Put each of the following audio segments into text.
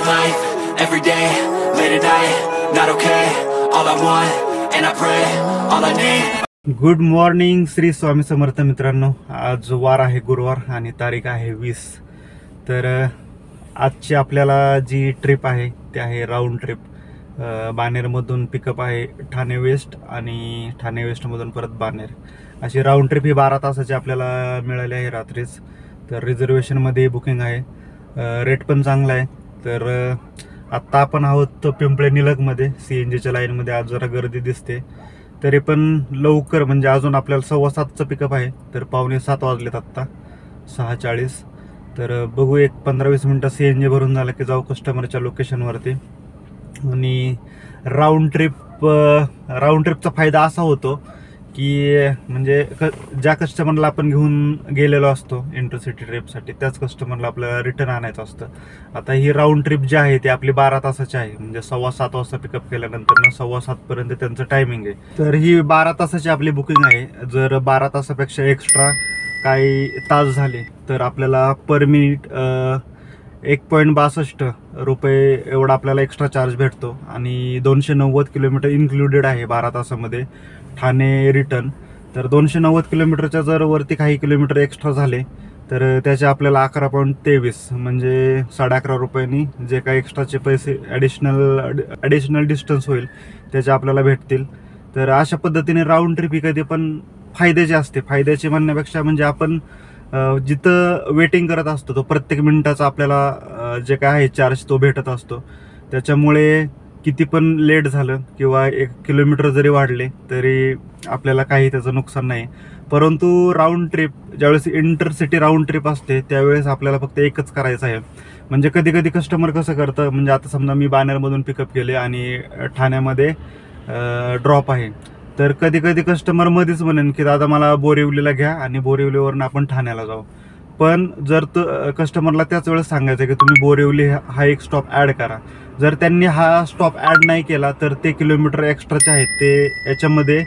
life, every day, late at night, not okay. All I want, and I pray, all I need. Good morning Shri Swami Samarth मित्रांनो. आज वार आहे गुरुवार आणि तारीख आहे 20. तर आजची आपल्याला जी ट्रिप आहे ती आहे राऊंड ट्रिप. बानेरमधून पिकअप आहे ठाणे वेस्ट आणि ठाणे वेस्टमधून परत बानेर. अशी राऊंड ट्रिप ही 12 तासाची आपल्याला मिळाली आहे रात्रीच. तर रिझर्वेशनमध्ये बुकिंग आहे, रेट पण चांगला आहे. तर आत्ता आपण आहोत पिंपळे निलगमध्ये CNGच्या लाईनमध्ये. आज जरा गर्दी दिसते, तरी पण लवकर म्हणजे अजून आपल्याला 6:15चं पिकअप आहे. तर 6:45 वाजलेत आत्ता 6:40. तर बघू, एक 15-20 मिनटं CNG भरून झालं की जाऊ कस्टमरच्या लोकेशनवरती. आणि राऊंड ट्रिपचा फायदा असा होतो की म्हणजे ज्या कस्टमरला आपण घेऊन गेलेलो असतो इंटरसिटी ट्रिपसाठी त्याच कस्टमरला आपल्याला रिटर्न आणायचं असतं. आता ही राऊंड ट्रिप जी आहे ती आपली 12 तासाची आहे. म्हणजे 7:15 वाजता पिकअप केल्यानंतर 7:15 पर्यंत त्यांचं टायमिंग आहे. तर ही 12 तासाची आपली बुकिंग आहे. जर 12 तासापेक्षा एक्स्ट्रा काही तास झाले तर आपल्याला पर मिनिट 1.62 रुपये एवढा आपल्याला एक्स्ट्रा चार्ज भेटतो. आणि 290 किलोमीटर इन्क्लुडेड आहे 12 तासामध्ये ठाणे रिटर्न. तर 290 किलोमीटरच्या जर वरती काही किलोमीटर एक्स्ट्रा झाले तर त्याचे आपल्याला 11.23 म्हणजे 11.5 रुपयांनी जे काही एक्स्ट्राचे पैसे ॲडिशनल डिस्टन्स होईल त्याचे आपल्याला भेटतील. तर अशा पद्धतीने राऊंड ट्रिप ही कधी पण फायद्याची असते. फायद्याची म्हणण्यापेक्षा म्हणजे आपण जिथं वेटिंग करत असतो तो प्रत्येक मिनिटाचा आपल्याला जे काय आहे चार्ज तो भेटत असतो. त्याच्यामुळे किती पण लेट झालं किंवा 1 किलोमीटर जरी वाढले तरी आपल्याला काही त्याचं नुकसान नाही. परंतु राऊंड ट्रिप ज्यावेळेस इंटरसिटी राऊंड ट्रिप असते त्यावेळेस आपल्याला फक्त एकच करायचं आहे. म्हणजे कधी कधी कस्टमर कसं करतं, म्हणजे आता समजा मी बानेरमधून पिकअप केले आणि ठाण्यामध्ये ड्रॉप आहे, तर कधी कधी कस्टमर मध्येच म्हणेन की दादा मला बोरिवलीला घ्या आणि बोरिवलीवरून आपण ठाण्याला जाऊ. पण जर कस्टमरला त्याच वेळेस सांगायचं की तुम्ही बोरिवली हा एक स्टॉप ॲड करा. जर त्यांनी हा स्टॉप ॲड नाही केला तर ते किलोमीटर एक्स्ट्राचे आहेत ते याच्यामध्ये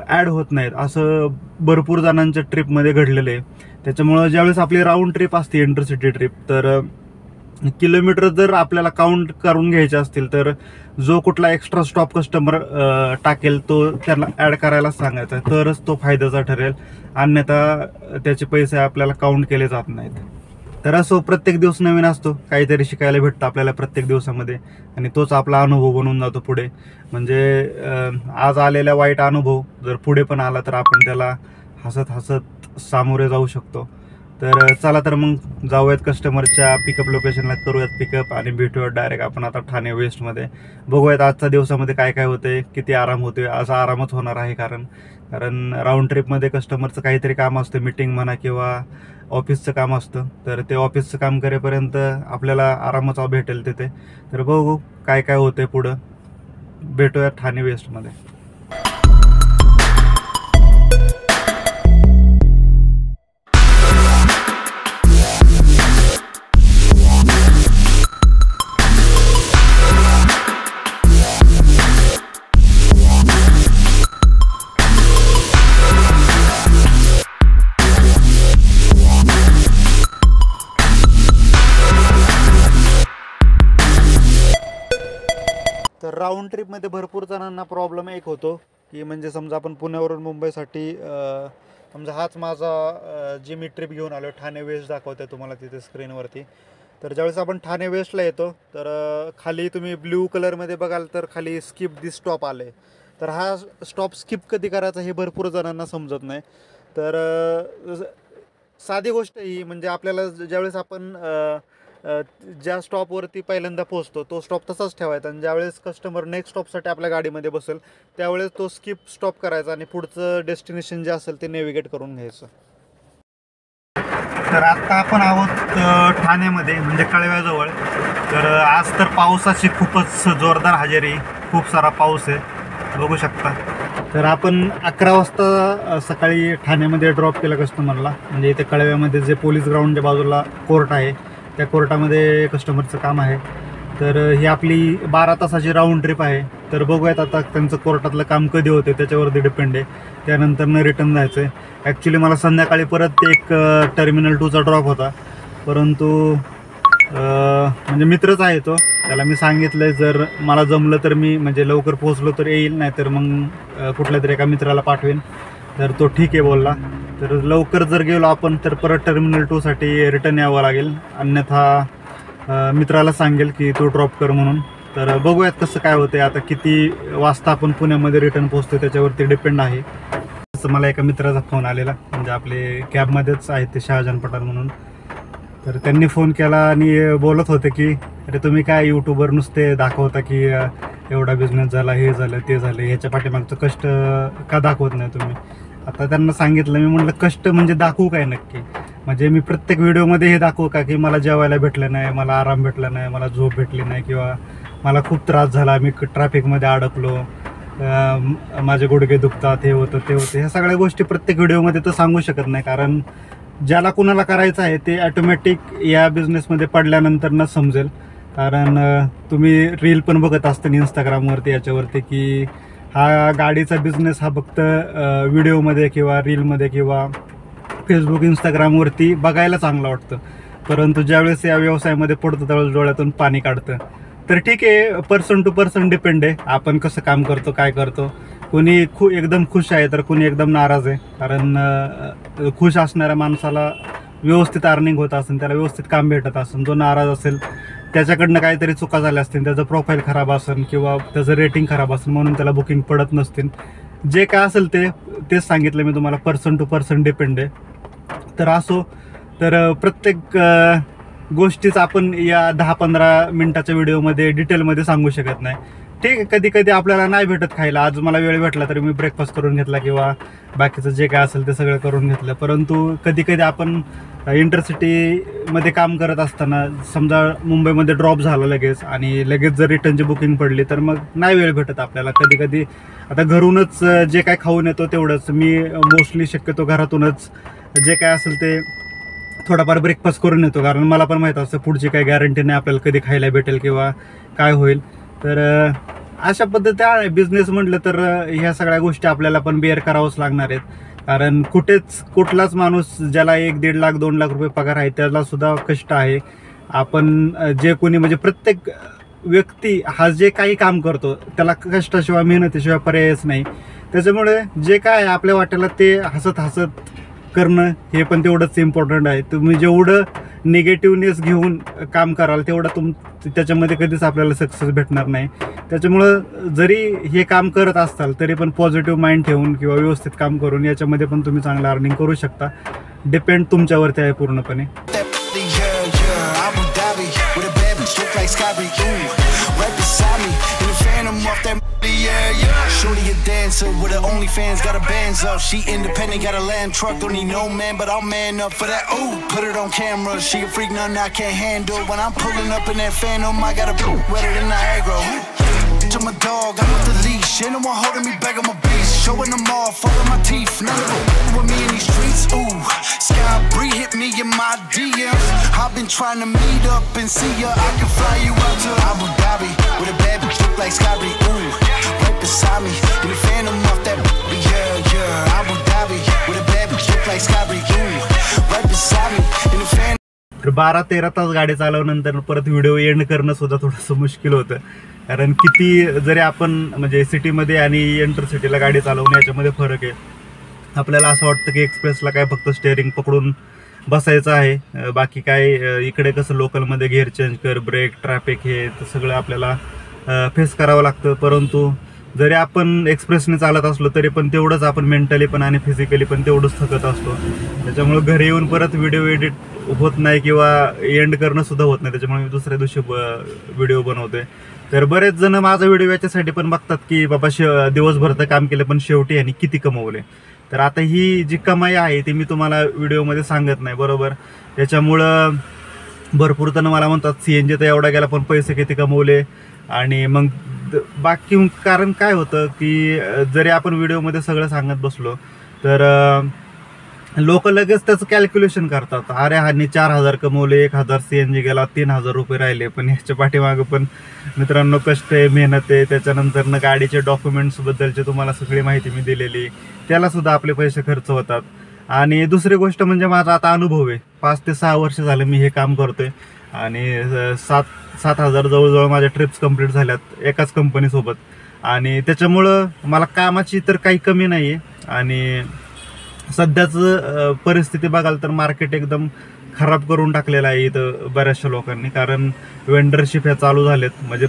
ॲड होत नाहीत. असं भरपूर जणांच्या ट्रिपमध्ये घडलेलं आहे. त्याच्यामुळं ज्यावेळेस आपली राऊंड ट्रिप असते इंटरसिटी ट्रिप, तर किलोमीटर जर आपल्याला काउंट करून घ्यायचे असतील तर जो कुठला एक्स्ट्रा स्टॉप कस्टमर टाकेल तो त्यांना ॲड करायला सांगायचा, तरच तो फायद्याचा ठरेल. अन्यथा त्याचे पैसे आपल्याला काउंट केले जात नाहीत. तर असो, प्रत्येक दिवस नवीन असतो, काहीतरी शिकायला भेटतं आपल्याला प्रत्येक दिवसामध्ये आणि तोच आपला अनुभव बनून जातो पुढे. म्हणजे आज आलेला वाईट अनुभव जर पुढे पण आला तर आपण त्याला हसत हसत सामोरे जाऊ शकतो. तर चला तर मग जाऊयात कस्टमरच्या पिकअप लोकेशनला, करूयात पिकअप आणि भेटूयात डायरेक्ट आपण आता ठाणे वेस्टमध्ये. बघूयात आजच्या दिवसामध्ये काय काय होते, किती आराम होते. आज आरामच होणार आहे कारण राऊंड ट्रिपमध्ये कस्टमरचं काहीतरी काम असतं, मीटिंग म्हणा किंवा ऑफिसचं काम असतं. तर ते ऑफिसचं काम करेपर्यंत आपल्याला आरामच भेटेल तिथे. तर बघू काय काय होतंय पुढं. भेटूयात ठाणे वेस्टमध्ये. तर राऊंड ट्रिपमध्ये भरपूर जणांना प्रॉब्लेम एक होतो की म्हणजे समजा आपण पुण्यावरून मुंबईसाठी समजा हाच माझा जी मी ट्रिप घेऊन आलो ठाणे वेस्ट दाखवते तुम्हाला तिथे स्क्रीनवरती. तर ज्यावेळेस आपण ठाणे वेस्टला येतो तर खाली तुम्ही ब्ल्यू कलरमध्ये बघाल तर खाली स्किप दिस स्टॉप आले. तर हा स्टॉप स्किप कधी करायचा हे भरपूर जणांना समजत नाही. तर साधी गोष्ट ही म्हणजे आपल्याला ज्यावेळेस आपण ज्या स्टॉपवरती पहिल्यांदा पोहोचतो तो स्टॉप तसाच ठेवायचा आणि ज्यावेळेस कस्टमर नेक्स्ट स्टॉपसाठी आपल्या गाडीमध्ये बसेल त्यावेळेस तो स्किप स्टॉप करायचा आणि पुढचं डेस्टिनेशन जे असेल ते नेव्हिगेट करून घ्यायचं. तर आत्ता आपण आहोत ठाण्यामध्ये म्हणजे कळव्याजवळ. तर आज तर पावसाची खूपच जोरदार हजेरी, खूप सारा पाऊस आहे बघू शकता. तर आपण 11 वाजता सकाळी ठाण्यामध्ये ड्रॉप केलं कस्टमरला. म्हणजे इथे कळव्यामध्ये जे पोलीस ग्राउंडच्या बाजूला कोर्ट आहे त्या कोर्टामध्ये कस्टमरचं काम आहे. तर ही आपली 12 तासाची राऊंड ट्रिप आहे. तर बघूयात आता त्यांचं कोर्टातलं काम कधी होते त्याच्यावरती डिपेंड आहे. त्यानंतर रिटर्न जायचं आहे. ॲक्च्युली मला संध्याकाळी परत एक टर्मिनल 2चा ड्रॉप होता, परंतु म्हणजे मित्रच आहे तो. त्याला मी सांगितलं जर मला जमलं तर मी म्हणजे लवकर पोहोचलो तर येईल, नाही तर मग कुठल्या तरी एका मित्राला पाठवेन. तर तो ठीक आहे बोलला. तर लवकर जर गेलो आपण तर परत टर्मिनल 2साठी रिटर्न यावं लागेल, अन्यथा मित्राला सांगेल की तो ड्रॉप कर म्हणून. तर बघूयात कसं काय होतं. आता किती वाजता आपण पुण्यामध्ये रिटर्न पोहोचतो त्याच्यावरती डिपेंड आहे. तसं मला एका मित्राचा फोन आलेला, म्हणजे आपले कॅबमध्येच आहेत ते, शहाजान पठाण म्हणून. तर त्यांनी फोन केला आणि बोलत होते की अरे तुम्ही काय यूट्यूबवर नुसते दाखवता की एवढा बिझनेस झाला, हे झालं ते झालं, ह्याच्या पाठीमागचं कष्ट का दाखवत नाही तुम्ही. आता त्यांना सांगितलं, मी म्हटलं कष्ट म्हणजे दाखवू काय नक्की, म्हणजे मी प्रत्येक व्हिडिओमध्ये हे दाखवू का की मला जेवायला भेटलं नाही, मला आराम भेटला नाही, मला झोप भेटली नाही, किंवा मला खूप त्रास झाला, मी ट्रॅफिकमध्ये अडकलो, माझे गुडघे दुखतात, हे होतं ते होतं. ह्या सगळ्या गोष्टी प्रत्येक व्हिडिओमध्ये तर सांगू शकत नाही, कारण ज्याला कुणाला करायचं आहे ते ॲटोमॅटिक या बिझनेसमध्ये पडल्यानंतर न समजेल. कारण तुम्ही रील पण बघत असता इंस्टाग्रामवरती याच्यावरती की हा गाडीचा बिझनेस हा फक्त व्हिडिओमध्ये किंवा रीलमध्ये किंवा फेसबुक इंस्टाग्रामवरती बघायला चांगलं वाटतं, परंतु ज्यावेळेस या व्यवसायामध्ये पडतं त्यावेळेस डोळ्यातून पाणी काढतं. तर ठीक आहे, पर्सन टू पर्सन डिपेंड आहे आपण कसं काम करतो, काय करतो. कोणी एकदम खुश आहे तर कोणी एकदम नाराज आहे, कारण खुश असणाऱ्या माणसाला व्यवस्थित अर्निंग होत असेल, त्याला व्यवस्थित काम भेटत असेल. जो नाराज असेल त्याच्याकडनं काहीतरी चुका झाल्या असतील, त्याचं प्रोफाईल खराब असेल किंवा त्याचं रेटिंग खराब असेल म्हणून त्याला बुकिंग पडत नसतील. जे काय असेल तेच सांगितलं मी तुम्हाला, पर्सन टू पर्सन डिपेंड आहे. तर असो, तर प्रत्येक गोष्टीच आपण या 10-15 मिनिटाच्या व्हिडिओमध्ये डिटेलमध्ये सांगू शकत नाही. ठीक आहे, कधी कधी आपल्याला नाही भेटत खायला. आज मला वेळ भेटला तरी मी ब्रेकफास्ट करून घेतला किंवा बाकीचं जे काय असेल ते सगळं करून घेतलं. परंतु कधी कधी आपण इंटरसिटीमध्ये काम करत असताना समजा मुंबईमध्ये ड्रॉप झालं लगेच आणि लगेच जर रिटर्नची बुकिंग पडली तर मग नाही वेळ भेटत आपल्याला. कधी कधी आता घरूनच जे काय खाऊन येतो तेवढंच, मी मोस्टली शक्यतो घरातूनच जे काय असेल ते थोडाफार ब्रेकफास्ट करून येतो, कारण मला पण माहीत असतं पुढची काही गॅरंटी नाही आपल्याला कधी खायला भेटेल किंवा काय होईल. तर अशा पद्धती आहे. बिझनेस म्हटलं तर ह्या सगळ्या गोष्टी आपल्याला पण बेअर करावंच लागणार आहेत, कारण कुठलाच माणूस ज्याला 1-1.5 लाख 2 लाख रुपये पगार आहे त्याला सुद्धा कष्ट आहे. आपण जे कोणी म्हणजे प्रत्येक व्यक्ती हा जे काही काम करतो त्याला कष्टाशिवाय मेहनतीशिवाय पर्यायच नाही. त्याच्यामुळे जे काय आहे आपल्या वाट्याला ते हसत हसत करणं हे पण तेवढंच इम्पॉर्टंट आहे. तुम्ही जेवढं निगेटिव्हनेस घेऊन काम कराल तेवढं त्याच्यामध्ये कधीच आपल्याला सक्सेस भेटणार नाही. त्याच्यामुळं जरी हे काम करत असाल तरी पण पॉझिटिव्ह माइंड ठेवून किंवा व्यवस्थित काम करून याच्यामध्ये पण तुम्ही चांगलं अर्निंग करू शकता. डिपेंड तुमच्यावरती आहे पूर्णपणे. Shorty a dancer with her OnlyFans, got her bands up. She independent, got a lamb truck, don't need no man, but I'll man up for that. Ooh, put it on camera. She a freak, nothing I can't handle. When I'm pulling up in that Phantom, I got a blue wetter than Niagara. To my dog, I'm with the leash. Ain't no one holding me back, I'm a beast. Showing them off, all of my teeth. None of them with me in these streets. Ooh, Sky Bree hit me in my DMs. I've been trying to meet up and see ya. I can fly you out to Abu Dhabi with a bad bitch look like Sky Bree. Ooh, right beside me in the Phantom off that. Yeah, yeah. Abu Dhabi with a bad bitch look like Sky Bree. Ooh, right beside me in the Phantom. 12-13 तास गाडी चालवल्यानंतर परत video end करणं सुद्धा थोडंसं मुश्किल होतं, कारण किती जरी आपण म्हणजे सिटीमध्ये आणि इंटरसिटीला गाडी चालवणं याच्यामध्ये फरक आहे. आपल्याला असं वाटतं की एक्सप्रेसला काय फक्त स्टेअरिंग पकडून बसायचं आहे, बाकी काय इकडे कसं लोकलमध्ये गिअर चेंज कर, ब्रेक, ट्रॅफिक हे सगळं आपल्याला फेस करावं लागतं. परंतु जरी आपण एक्सप्रेसने चालत असलो तरी पण तेवढंच आपण मेंटली पण आणि फिजिकली पण तेवढंच थकत असतो. त्याच्यामुळं घरी येऊन परत व्हिडिओ एडिट होत नाही किंवा एंड करणं सुद्धा होत नाही. त्याच्यामुळे मी दुसऱ्या दिवशी व्हिडिओ बनवतोय. तर बरेच जण माझा व्हिडिओ याच्यासाठी पण बघतात की बाबा दिवसभर तर काम केलं पण शेवटी आणि किती कमवले. तर आता ही जी कमाई आहे ती मी तुम्हाला व्हिडिओमध्ये सांगत नाही, बरोबर. त्याच्यामुळं भरपूर जण मला म्हणतात CNG तर एवढा गेला पण पैसे किती कमवले. आणि मग बाकी कारण काय होतं की जरी आपण व्हिडिओमध्ये सगळं सांगत बसलो तर लोक लगेच त्याचं कॅल्क्युलेशन करतात. अरे ह्यांनी 4,000 कमवले, 1,000 CNG गेला, 3,000 रुपये राहिले. पण ह्याच्या पाठीमागं पण मित्रांनो कष्ट आहे, मेहनत आहे. त्याच्यानंतर गाडीचे डॉक्युमेंट्स बद्दलची तुम्हाला सगळी माहिती मी दिलेली, त्याला सुद्धा आपले पैसे खर्च होतात. आणि दुसरी गोष्ट म्हणजे माझा आता अनुभव आहे, 5 ते 6 वर्ष झालं मी हे काम करतोय आणि 7,000 जवळजवळ माझ्या ट्रिप्स कंप्लीट झाल्यात एकाच कंपनीसोबत. आणि त्याच्यामुळं मला कामाची तर काही कमी नाही आहे. आणि सध्याचं परिस्थिती बघाल तर मार्केट एकदम खराब करून टाकलेलं आहे इथं बऱ्याचशा लोकांनी, कारण वेंडरशिप ह्या चालू झालेत, म्हणजे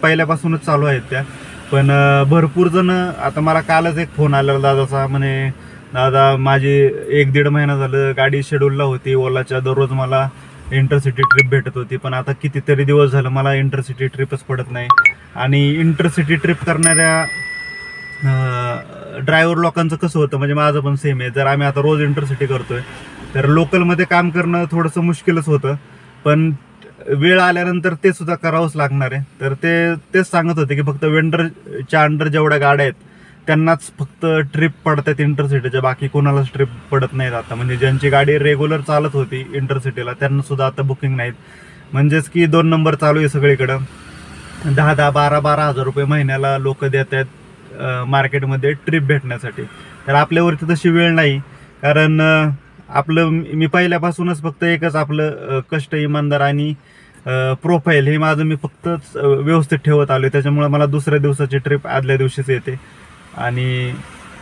पहिल्यापासूनच चालू आहेत त्या. पण भरपूर जण, आता मला कालच एक फोन आलेला दादाचा, म्हणे दादा माझी 1-1.5 महिना झालं गाडी शेड्यूलला होती ओलाच्या, दररोज मला इंटरसिटी ट्रिप भेटत होती, पण आता कितीतरी दिवस झालं मला इंटरसिटी ट्रिपच पडत नाही. आणि इंटरसिटी ट्रिप करणाऱ्या ड्रायव्हर लोकांचं कसं होतं, म्हणजे माझं पण सेम आहे, जर आम्ही आता रोज इंटरसिटी करतोय तर लोकलमध्ये काम करणं थोडंसं मुश्किलच होतं, पण वेळ आल्यानंतर ते सुद्धा करावंच लागणार आहे. तर तेच सांगत होते की फक्त वेंडरच्या अंडर जेवढ्या गाड्या आहेत त्यांनाच फक्त ट्रिप पडतात इंटरसिटीच्या, बाकी कोणालाच ट्रिप पडत नाहीत आता. म्हणजे ज्यांची गाडी रेग्युलर चालत होती इंटरसिटीला त्यांना सुद्धा आता बुकिंग नाहीत. म्हणजेच की 2 नंबर चालू आहे सगळीकडं. 10,000, 12,000 रुपये महिन्याला लोक देत आहेत मार्केटमध्ये ट्रिप भेटण्यासाठी. तर आपल्यावरती तशी वेळ नाही, कारण आपलं मी पहिल्यापासूनच फक्त एकच आपलं कष्ट, इमानदार आणि प्रोफाईल हे माझं मी फक्तच व्यवस्थित ठेवत आलो. त्याच्यामुळे मला दुसऱ्या दिवसाची ट्रिप आदल्या दिवशीच येते. आणि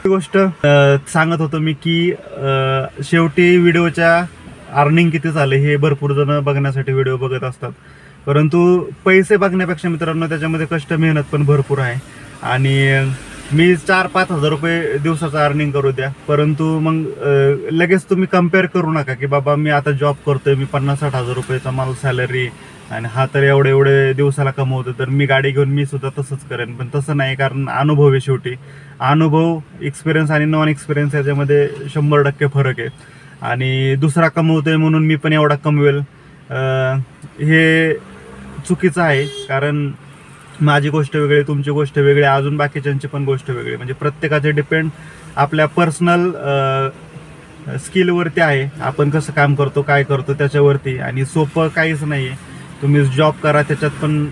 गोष्ट सांगत होतो मी की शेवटी व्हिडिओच्या अर्निंग किती झाले हे भरपूर जण बघण्यासाठी व्हिडिओ बघत असतात, परंतु पैसे बघण्यापेक्षा मित्रांनो त्याच्यामध्ये कष्ट, मेहनत पण भरपूर आहे. आणि मी 4-5 हजार रुपये दिवसाचं अर्निंग करू द्या, परंतु मग लगेच तुम्ही कम्पेअर करू नका की बाबा मी आता जॉब करतोय, मी 50-60 हजार रुपयेचा मला सॅलरी आणि हा तर एवढे दिवसाला कमवतो, तर मी गाडी घेऊन मी सुद्धा तसंच करेन. पण तसं नाही, कारण अनुभव आहे शेवटी. अनुभव, एक्सपिरियन्स आणि नॉन एक्सपिरियन्स याच्यामध्ये 100% फरक आहे. आणि दुसरा कमवतोय म्हणून मी पण एवढा कमवेल हे चुकीचं आहे, कारण माझी गोष्ट वेगळी, तुमची गोष्ट वेगळी, अजून बाकीच्यांची पण गोष्ट वेगळी. म्हणजे प्रत्येकाचे डिपेंड आपल्या पर्सनल स्किलवरती आहे, आपण कसं काम करतो, काय करतो त्याच्यावरती. आणि सोपं काहीच नाही आहे. तुम्ही जॉब करा त्याच्यात पण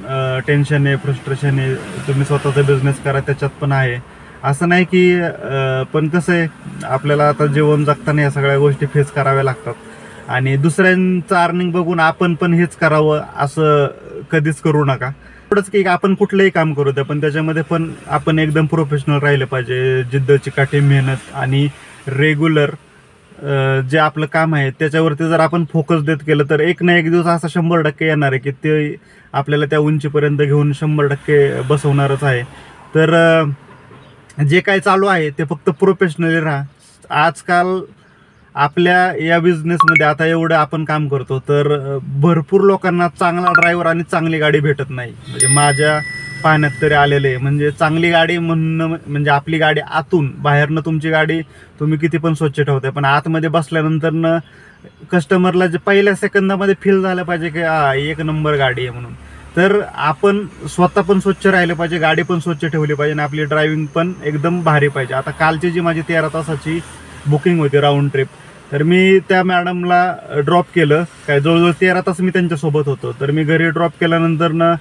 टेन्शन आहे, फ्रस्ट्रेशन आहे, तुम्ही स्वतःचा बिझनेस करा त्याच्यात पण आहे, असं नाही की. पण कसं आहे, आपल्याला आता जीवन जगताना या सगळ्या गोष्टी फेस कराव्या लागतात. आणि दुसऱ्यांचं अर्निंग बघून आपण पण हेच करावं असं कधीच करू नका. एवढंच की आपण कुठलंही काम करू द्या, पण त्याच्यामध्ये पण आपण एकदम प्रोफेशनल राहिलं पाहिजे. जिद्द, चिकाटी, मेहनत आणि रेग्युलर जे आपलं काम आहे त्याच्यावरती जर आपण फोकस देत केलं तर एक ना एक दिवस असा 100% येणार आहे की ते आपल्याला त्या उंचीपर्यंत घेऊन 100% बसवणारच आहे. तर जे काय चालू आहे ते फक्त प्रोफेशनली राहा. आजकाल आपल्या या बिझनेसमध्ये आता एवढं आपण काम करतो तर भरपूर लोकांना चांगला ड्रायव्हर आणि चांगली गाडी भेटत नाही. म्हणजे माझ्या पाहण्यात तरी आलेले आहे. म्हणजे चांगली गाडी म्हणणं म्हणजे आपली गाडी आतून, बाहेरनं तुमची गाडी तुम्ही किती पण स्वच्छ ठेवताय, पण आतमध्ये बसल्यानंतर कस्टमरला जे पहिल्या सेकंदामध्ये फील झालं पाहिजे की एक नंबर गाडी आहे म्हणून. तर आपण स्वतः पण स्वच्छ राहिलं पाहिजे, गाडी पण स्वच्छ ठेवली पाहिजे आणि आपली ड्रायव्हिंग पण एकदम भारी पाहिजे. आता कालची जी माझी 13 तासाची बुकिंग होती राऊंड ट्रिप, तर मी त्या मॅडमला ड्रॉप केलं. काय जवळजवळ 13 तास मी त्यांच्यासोबत होतो. तर मी घरी ड्रॉप केल्यानंतर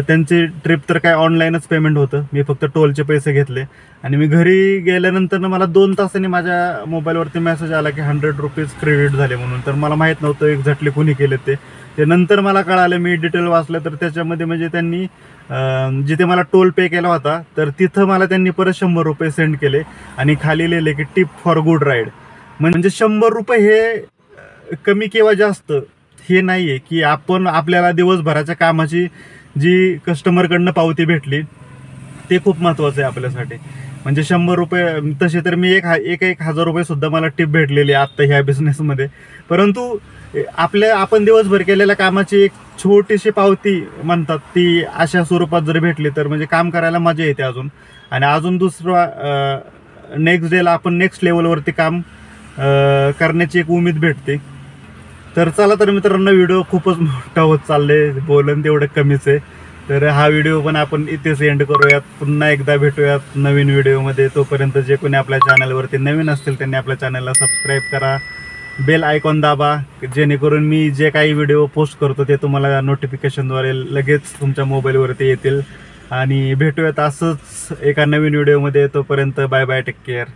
त्यांची ट्रिप तर काय ऑनलाईनच पेमेंट होतं, मी फक्त टोलचे पैसे घेतले. आणि मी घरी गेल्यानंतर मला 2 तासांनी माझ्या मोबाईलवरती मेसेज आला की 100 रुपीज क्रेडिट झाले म्हणून. तर मला माहीत नव्हतं एक्झॅक्टली कोणी केले ते नंतर मला कळालं. मी डिटेल वाचलं तर त्याच्यामध्ये म्हणजे त्यांनी जिथे मला टोल पे केला होता तर तिथं मला त्यांनी परत 100 रुपये सेंड केले आणि खाली लिहिले की टिप फॉर गुड राईड. म्हणजे 100 रुपये हे कमी किंवा जास्त हे नाही आहे की आपण आपल्याला दिवसभराच्या कामाची जी कस्टमरकडनं पावती भेटली ते खूप महत्त्वाचं आहे आपल्यासाठी. म्हणजे 100 रुपये तसे तर मी एक 1000 रुपये सुद्धा मला टिप भेटलेली आत्ता ह्या बिझनेसमध्ये. परंतु आपण दिवसभर केलेल्या कामाची एक छोटीशी पावती म्हणतात ती अशा स्वरूपात जर भेटली तर म्हणजे काम करायला मजा येते अजून. आणि अजून दुसरं नेक्स्ट डेला आपण नेक्स्ट लेवलवरती काम करण्याची एक उमेद भेटते. तर चला तर मित्रांनो, व्हिडिओ खूपच मोठा होत चालले, बोलन तेवढं कमीच आहे. तर हा व्हिडिओ पण आपण इथेच एंड करूयात. पुन्हा एकदा भेटूयात नवीन व्हिडिओमध्ये. तोपर्यंत जे कोणी आपल्या चॅनलवरती नवीन असतील त्यांनी आपल्या चॅनलला सबस्क्राईब करा, बेल आयकॉन दाबा, जेणेकरून मी जे काही व्हिडिओ पोस्ट करतो ते तुम्हाला नोटिफिकेशनद्वारे लगेच तुमच्या मोबाईलवरती येतील. आणि भेटूयात असंच एका नवीन व्हिडिओमध्ये. तोपर्यंत बाय बाय, टेक केअर.